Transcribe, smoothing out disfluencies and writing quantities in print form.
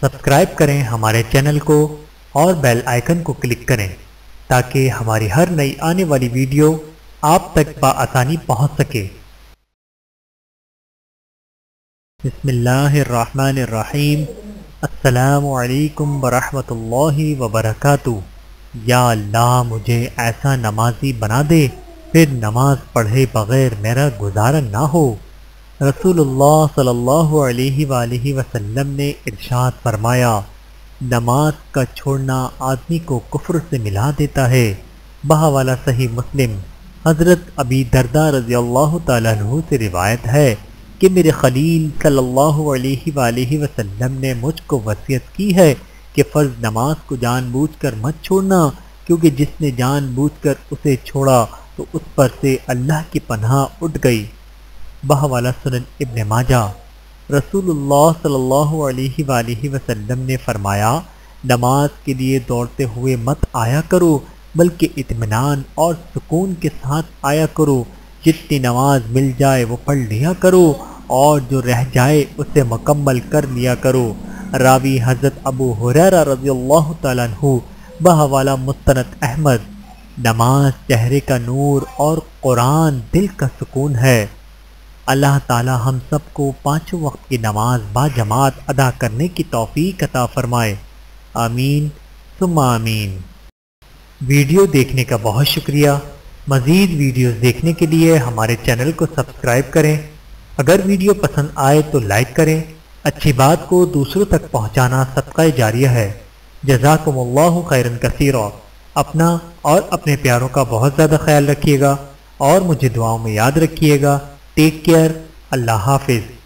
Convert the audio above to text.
Subscribe کریں ہمارے channel کو اور بیل آئیکن کو کلک کریں تاکہ ہماری ہر نئی آنے والی ویڈیو آپ تک بآسانی پہنچ سکے۔ بسم اللہ الرحمن الرحیم۔ السلام علیکم ورحمۃ اللہ وبرکاتہ۔ یا اللہ مجھے ایسا نمازی بنا دے پھر نماز پڑھے بغیر میرا گزارا نہ ہو۔ رسول اللہ صلی اللہ علیہ وآلہ وسلم نے ارشاد فرمایا، نماز کا چھوڑنا آدمی کو کفر سے ملا دیتا ہے۔ بحوالہ صحیح مسلم۔ حضرت ابی درداء رضی اللہ تعالیٰ عنہ سے روایت ہے کہ میرے خلیل صلی اللہ علیہ وآلہ وسلم نے مجھ کو وصیت کی ہے کہ فرض نماز کو جان بوجھ کر مت چھوڑنا، کیونکہ جس نے جان بوجھ کر اسے چھوڑا تو اس پر سے اللہ کی پناہ اٹھ گئی۔ بحوالہ سنن ابن ماجہ۔ رسول اللہ صلی اللہ علیہ وآلہ وسلم نے فرمایا، نماز کے لیے دوڑتے ہوئے مت آیا کرو بلکہ اطمینان اور سکون کے ساتھ آیا کرو۔ جتنی نماز مل جائے وہ پڑھ لیا کرو اور جو رہ جائے اسے مکمل کر لیا کرو۔ راوی حضرت ابو ہریرہ رضی اللہ تعالیٰ عنہ۔ بحوالہ مستند احمد۔ نماز چہرے کا نور اور قرآن دل کا سکون ہے۔ اللہ تعالی ہم سب کو پانچوں وقت کی نماز با جماعت ادا کرنے کی توفیق عطا فرمائے، آمین ثم آمین۔ ویڈیو دیکھنے کا بہت شکریہ۔ مزید ویڈیوز دیکھنے کے لیے ہمارے چینل کو سبسکرائب کریں۔ اگر ویڈیو پسند آئے تو لائک کریں۔ اچھی بات کو دوسروں تک پہنچانا صدقہ جاریہ ہے۔ جزاکم اللہ خیرا کثیرا۔ اپنا اور اپنے پیاروں کا بہت زیادہ خیال رکھیے گا اور مجھے دعاؤں میں یاد رکھیے گا۔ Take care. اللہ حافظ۔